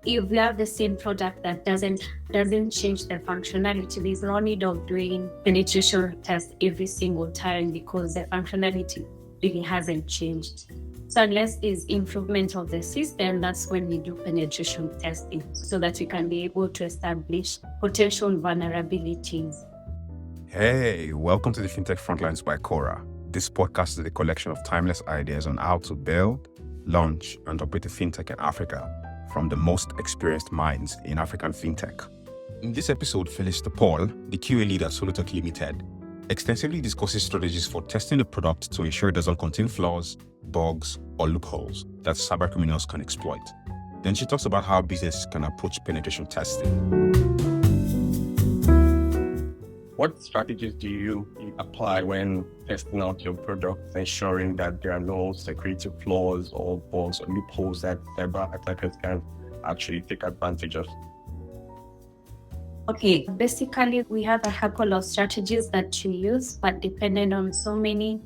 if we have the same product that doesn't change the functionality, there's no need of doing penetration tests every single time because the functionality really hasn't changed. So unless there's improvement of the system, that's when we do penetration testing so that we can be able to establish potential vulnerabilities. Hey, welcome to the FinTech Frontlines by Cora. This podcast is a collection of timeless ideas on how to build, launch, and operate a fintech in Africa from the most experienced minds in African fintech. In this episode, Felister Paul, the QA leader at Solutech Limited, extensively discusses strategies for testing the product to ensure it doesn't contain flaws, bugs, or loopholes that cybercriminals can exploit. Then she talks about how businesses can approach penetration testing. What strategies do you apply when testing out your product, ensuring that there are no security flaws or bugs or loopholes that cyber attackers can actually take advantage of? Okay, basically we have a couple of strategies that you use, but depending on so many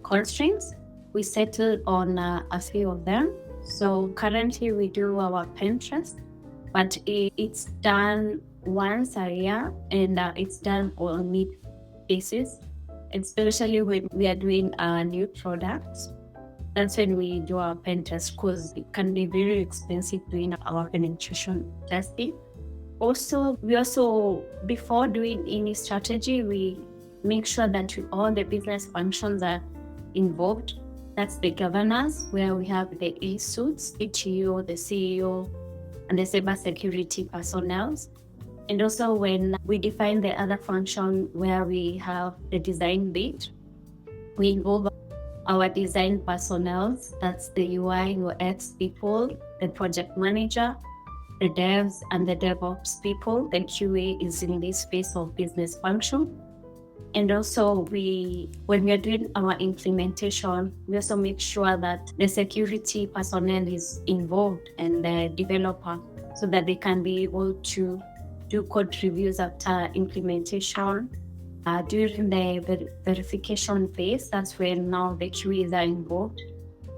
constraints, we settle on a few of them. So currently we do our pen test, but it's done once a year and it's done on need basis, especially when we are doing new products. That's when we do our pen test because it can be very expensive doing our penetration testing. Also, before doing any strategy, we make sure that all the business functions are involved. That's the governance, where we have the E-suits, CTO, the CEO, and the cybersecurity personnel. And also when we define the other function where we have the design bit, we involve our design personnel, that's the UI, UX people, the project manager, the devs, and the DevOps people. The QA is in this phase of business function. And also when we are doing our implementation, we also make sure that the security personnel is involved and the developer so that they can be able to do code reviews after implementation. During the verification phase, that's when now the QAs are involved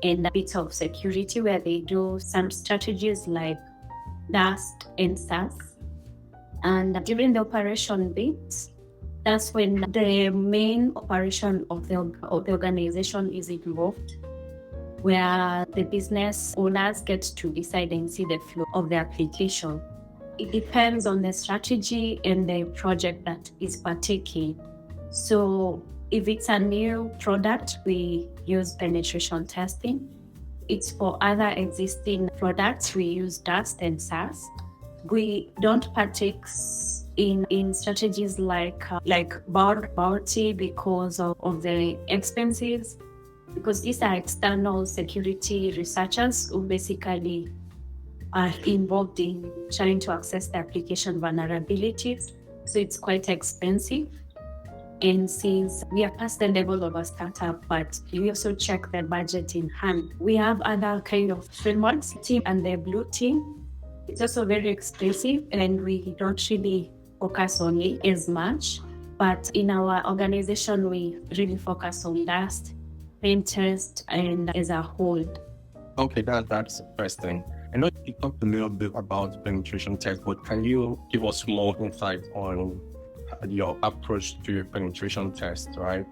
in a bit of security where they do some strategies like Dust and SAS. And during the operation bit, that's when the main operation of the organization is involved, where the business owners get to decide and see the flow of the application. It depends on the strategy and the project that is partaking. So if it's a new product, we use penetration testing. It's for other existing products, we use Dust and SAS. We don't partake in strategies like bounty because of the expenses, because these are external security researchers who basically are involved in trying to access the application vulnerabilities. So it's quite expensive. And since we are past the level of a startup, but we also check the budget in hand. We have other kind of frameworks, team and the blue team. It's also very expensive and we don't really focus on it as much. But in our organization, we really focus on Dust, pen test, and as a whole. Okay, that's interesting. I know you talked a little bit about penetration test, but can you give us more insight on your approach to your penetration test, right?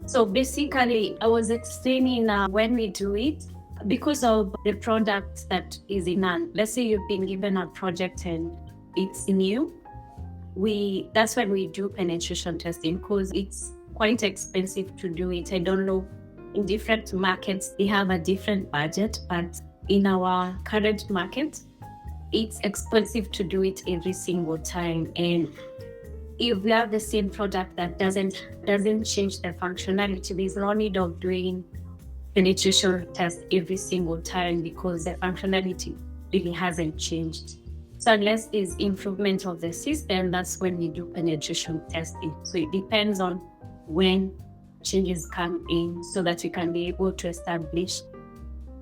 So basically, I was explaining when we do it, because of the product that is in hand. Let's say you've been given a project and it's new. That's when we do penetration testing because it's quite expensive to do it. I don't know, in different markets, they have a different budget, but in our current market, it's expensive to do it every single time. And if we have the same product that doesn't change the functionality, there's no need of doing penetration test every single time because the functionality really hasn't changed. So unless there's improvement of the system, that's when we do penetration testing. So it depends on when changes come in so that we can be able to establish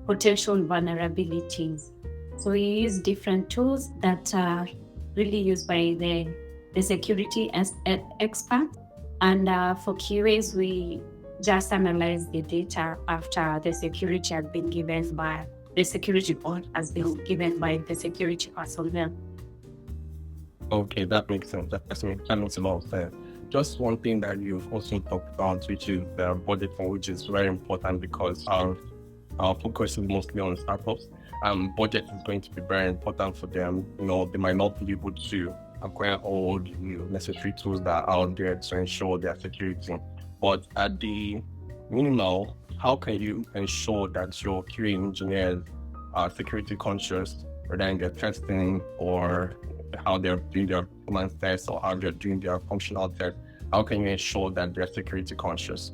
potential vulnerabilities. So we use different tools that are really used by the security expert. And for QAs, we just analyze the data after the security has been given by the security board has been given by the security personnel. Okay, that makes sense. That makes a lot of sense. Just one thing that you've also talked about, which is the budgeting, which is very important because our focus is mostly on startups. Budget is going to be very important for them. They might not be able to acquire all the necessary tools that are out there to ensure their security. But at the minimal, how can you ensure that your QA engineers are security conscious, whether in their testing or how they're doing their performance tests or how they're doing their functional tests? How can you ensure that they're security conscious?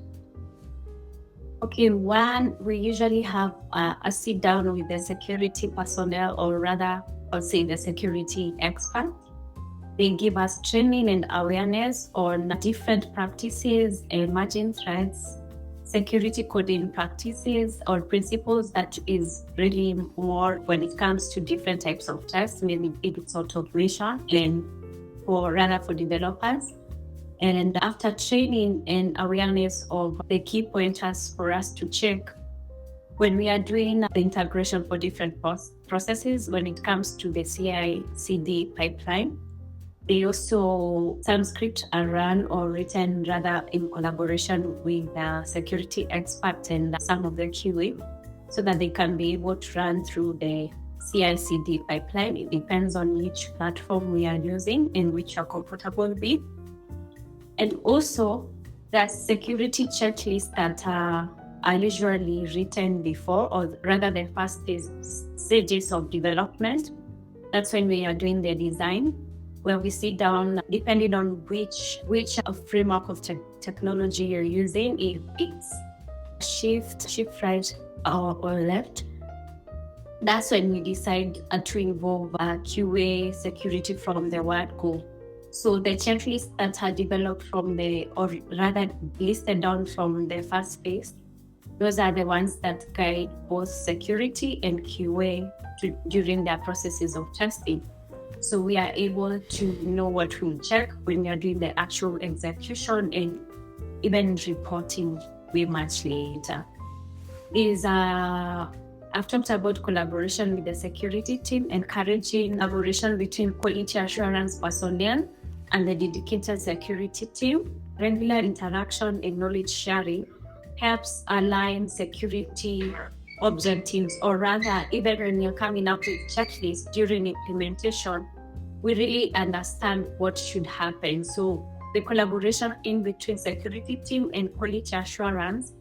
Okay, one, we usually have a sit down with the security personnel, or rather, I'll say the security expert. They give us training and awareness on different practices, emerging threats, security coding practices or principles that is really more when it comes to different types of tests, maybe it's automation and for developers. And after training and awareness of the key pointers for us to check when we are doing the integration for different processes, when it comes to the CI/CD pipeline, they also, some scripts are run or written rather in collaboration with the security expert and some of the QA so that they can be able to run through the CI/CD pipeline. It depends on which platform we are using and which are comfortable with. And also, the security checklists that are usually written before, or rather the first stages of development. That's when we are doing the design, where we sit down, depending on which framework of technology you're using, if it's shift right or left. That's when we decide to involve QA security from the word go. So the checklists that are developed or rather listed down from the first phase, those are the ones that guide both security and QA during their processes of testing. So we are able to know what we'll check when we are doing the actual execution, and even reporting way much later. I've talked about collaboration with the security team, encouraging collaboration between quality assurance personnel and the dedicated security team. Regular interaction and knowledge sharing helps align security objectives, or rather, even when you're coming up with checklists during implementation, we really understand what should happen. So the collaboration in between security team and quality assurance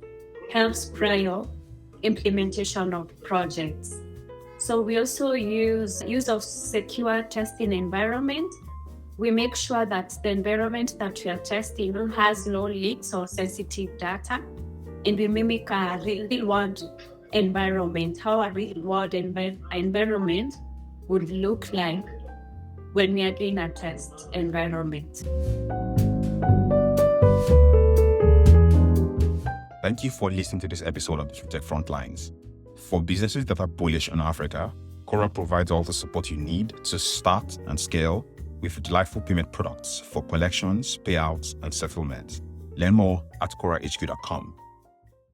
helps prior implementation of projects. So we also use of secure testing environment. We make sure that the environment that we are testing has no leaks or sensitive data, and we mimic a real-world environment, how a real-world environment would look like when we are doing a test environment. Thank you for listening to this episode of the Solutech Frontlines. For businesses that are bullish on Africa, Cora provides all the support you need to start and scale with delightful payment products for collections, payouts, and settlements. Learn more at corahq.com.